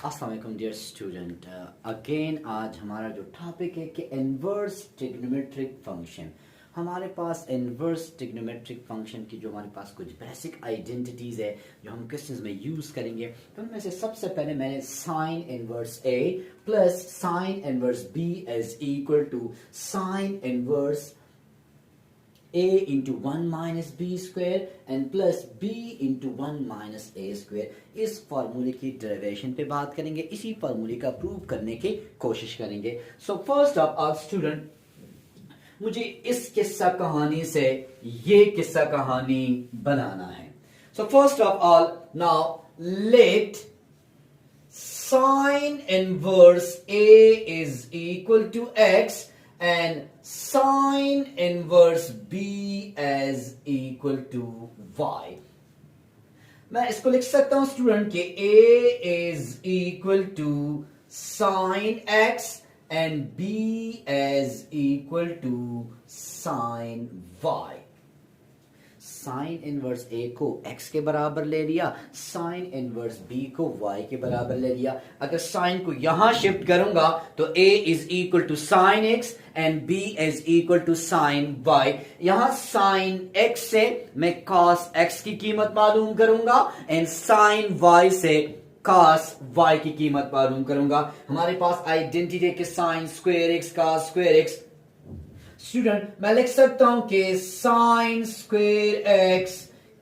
अस्सलाम वालेकुम dear student. Again आज हमारा जो टॉपिक है कि इनवर्स ट्रिग्नोमेट्रिक फंक्शन। हमारे पास इनवर्स ट्रिग्नोमेट्रिक फंक्शन की जो हमारे पास कुछ बेसिक आइडेंटिटीज है जो हम क्वेश्चंस में यूज करेंगे। तो उनमें से सबसे पहले मैंने sine inverse a plus sine inverse b is equal to sine inverse a into 1 minus b square and plus b into 1 minus a square। इस फार्मूले की डेरिवेशन पे बात करेंगे, इसी फार्मूले का प्रूव करने की कोशिश करेंगे। So first of all student, मुझे इस किस्सा कहानी से ये किस्सा कहानी बनाना है। So first of all now let sin inverse a is equal to x and sin inverse b as equal to y। मैं इसको लिख सकता हूं स्टूडेंट कि a is equal to sin x and b as equal to sin y। Sine inverse A को x के बराबर ले लिया, साइन इनवर्स b को y के बराबर ले लिया। अगर साइन को यहां शिफ्ट करूंगा तो a is equal to sine x and b is equal to sine y। यहां साइन x से मैं cos x की कीमत मालूम करूंगा एंड साइन y से cos y की कीमत मालूम करूंगा। हमारे पास आइडेंटिटी है कि sine square x cos square x। Student मैं लिख सकता हूं कि sine square x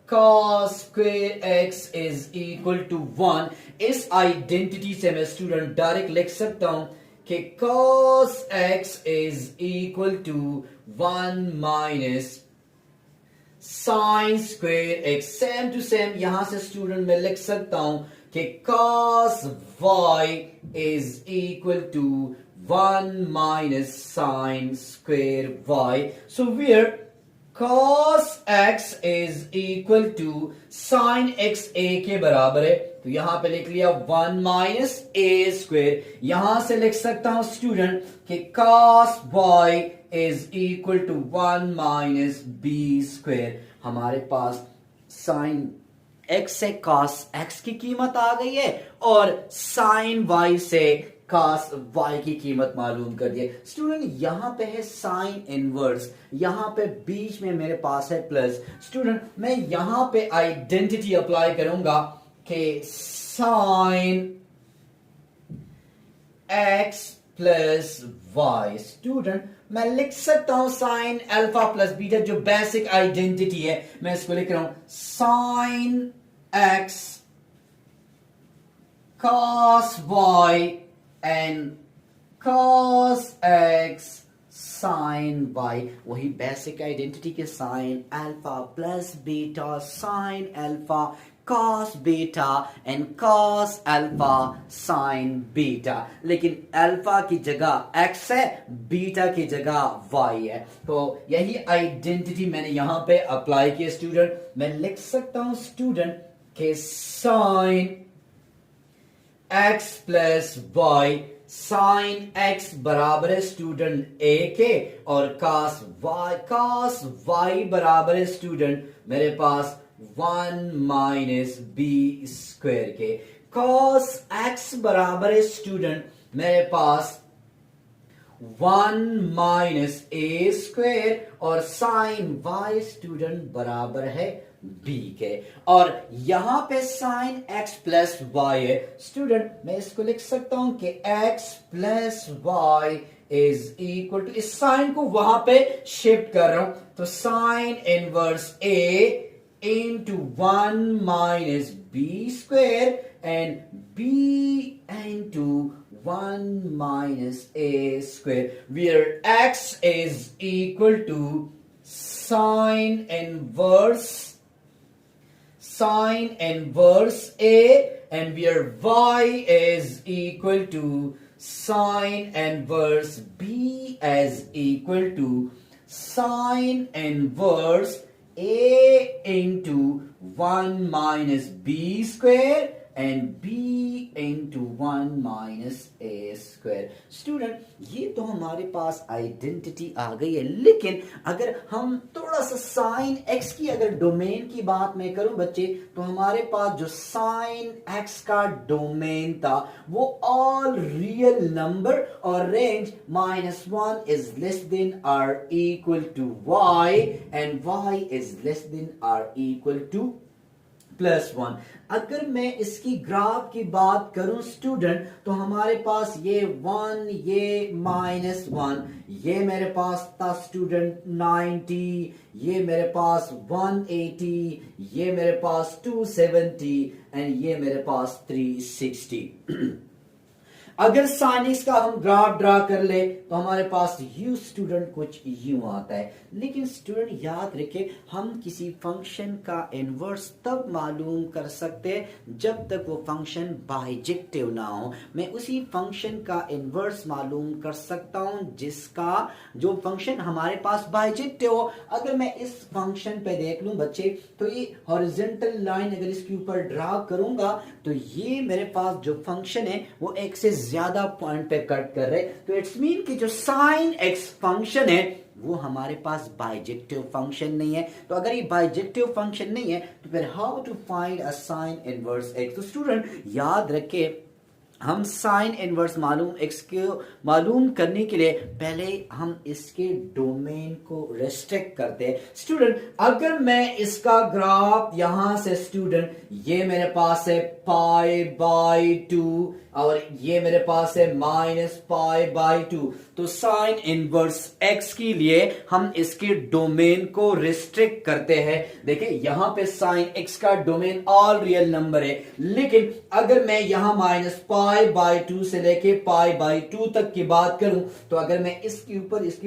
cos square x is equal to 1। इस आइडेंटिटी से मैं स्टूडेंट डायरेक्ट लिख सकता हूं कि cos x is equal to 1 minus sine square x. Same to same यहां से स्टूडेंट मैं लिख सकता हूं कि cos y is equal to 1 minus sine square y। So where cos x is equal to sin x a के बराबर है, तो यहां पे लिख लिया 1 minus a square। यहां से लिख सकता हूं स्टूडेंट कि cos y is equal to 1 minus b square। हमारे पास sin x से cos x की कीमत आ गई है और sin y से cos y की कीमत मालूम कर दी। स्टूडेंट यहां पे है साइन इनवर्स, यहां पे बीच में मेरे पास है प्लस। स्टूडेंट मैं यहां पे आइडेंटिटी अप्लाई करूंगा कि sine x plus y। Student मैं लिख सकता हूं साइन अल्फा प्लस बीटा, जो बेसिक आइडेंटिटी है मैं इसको लिख रहा हूं sine x cos y and cos x sin y। वही बेसिक आइडेंटिटी के sine alpha plus beta sine alpha cos beta and cos alpha sin beta. लेकिन अल्फा की जगह x है, बीटा की जगह y है, तो यही आइडेंटिटी मैंने यहां पे अप्लाई किया। स्टूडेंट मैं लिख सकता हूं स्टूडेंट के sin x plus y, sine x बराबर है स्टूडेंट a के और cos y बराबर है स्टूडेंट मेरे पास 1 माइनस b स्क्वायर के। cos x बराबर है स्टूडेंट मेरे पास 1 माइनस a स्क्वायर और साइन y स्टूडेंट बराबर है b के। और यहां पे साइन x प्लस y है। स्टूडेंट मैं इसको लिख सकता हूं कि x plus y is equal to, इस साइन को वहां पे शिफ्ट कर रहा हूं तो sine inverse a into 1 minus b square and b into 1 minus a square, where x is equal to sine inverse a and where y is equal to sin inverse b as equal to sin inverse a into 1 minus b square and b into 1 minus A square. Student ये तो हमारे पास identity आ गई है, लेकिन अगर हम थोड़ा सा साइन एक्स की अगर डोमेन की बात मैं करूं बच्चे, तो हमारे पास जो साइन एक्स का डोमेन था वो ऑल रियल नंबर और range -1 is less than or equal to y and y is less than or equal to +1। अगर मैं इसकी ग्राफ की बात करूं स्टूडेंट, तो हमारे पास ये 1, ये -1, ये मेरे पास था स्टूडेंट 90, ये मेरे पास 180, ये मेरे पास 270 एंड ये मेरे पास 360। अगर sin x का हम ग्राफ ड्रा कर ले तो हमारे पास यू स्टूडेंट कुछ यूं आता है। लेकिन स्टूडेंट याद रखें, हम किसी फंक्शन का इनवर्स तब मालूम कर सकते हैं जब तक वो फंक्शन बाइजेक्टिव ना हो। मैं उसी फंक्शन का इनवर्स मालूम कर सकता हूं जिसका जो फंक्शन हमारे पास बाइजेक्टिव हो। अगर मैं इस फंक्शन पे देख लूं बच्चे, तो ये हॉरिजॉन्टल लाइन अगर इसके ऊपर ड्रा करूंगा तो ये मेरे पास जो फंक्शन है वो एक से ज्यादा पॉइंट पे कट कर रहे, तो इट्स मीन कि जो साइन एक्स फंक्शन है वो हमारे पास बाइजेक्टिव फंक्शन नहीं है। तो अगर ये बाइजेक्टिव फंक्शन नहीं है तो फिर how to find a sine inverse x. तो स्टूडेंट याद रखें, हम साइन इनवर्स एक्स को मालूम करने के लिए पहले हम इसके डोमेन को रेस्ट्रिक्ट करते हैं। स्टूडेंट अगर मैं इसका ग्राफ यहां से स्टूडेंट, ये मेरे पास है π/2 और ये मेरे पास है -π/2, तो साइन इनवर्स एक्स के लिए हम इसके डोमेन को रिस्ट्रिक्ट करते हैं। देखिए यहां पे साइन एक्स का डोमेन ऑल रियल नंबर है, लेकिन अगर मैं यहां -π/2 से लेके π/2 तक की बात करूं, तो अगर मैं इसके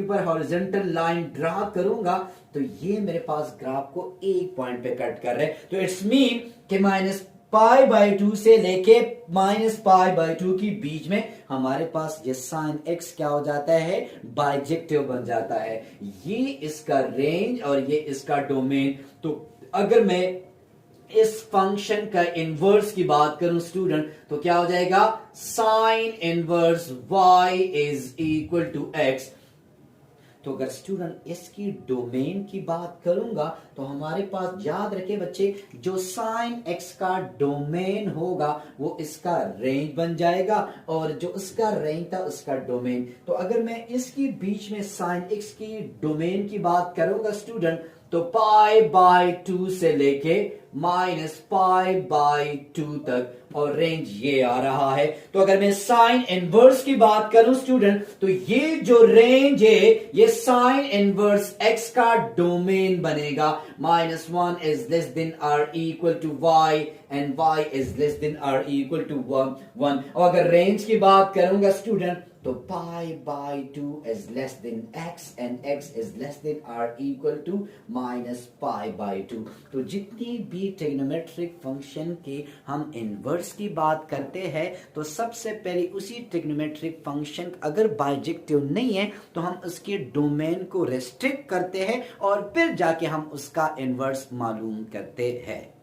ऊपर हॉरिजॉन्टल लाइन ड्रा करूंगा तो ये मेरे पास ग्राफ को एक पॉइंट पे कट कर रहे हैं। तो इट्स मीन कि -π/2 से लेके -π/2 की बीच में हमारे पास ये साइन एक्स क्या हो जाता है, बाइजेक्टिव बन जाता है। ये इसका रेंज और ये इसका डोमेन। तो अगर मैं इस फंक्शन का इनवर्स की बात करूं स्टूडेंट, तो क्या हो जाएगा, sine inverse y is equal to x। तो अगर स्टूडेंट इसकी डोमेन की बात करूंगा तो हमारे पास याद रखे बच्चे, जो साइन एक्स का डोमेन होगा वो इसका रेंज बन जाएगा और जो उसका रेंज था उसका डोमेन। तो अगर मैं इसकी बीच में साइन एक्स की डोमेन की बात करूंगा स्टूडेंट, तो π/2 से लेके -π/2 तक और रेंज ये आ रहा है। तो अगर मैं साइन इनवर्स की बात करूं स्टूडेंट, तो ये जो रेंज है ये साइन इनवर्स एक्स का डोमेन बनेगा। -1 is less than or equal to y and y is less than or equal to 1। और अगर रेंज की बात करूंगा स्टूडेंट, तो π/2 is less than x and x is less than r equal to -π/2। तो जितनी भी ट्रिग्नोमेट्रिक फंक्शन के हम इनवर्स की बात करते हैं, तो सबसे पहले उसी ट्रिग्नोमेट्रिक फंक्शन अगर बाइजेक्टिव नहीं है तो हम उसके डोमेन को रेस्ट्रिक्ट करते हैं और फिर जाके हम उसका इनवर्स मालूम करते हैं।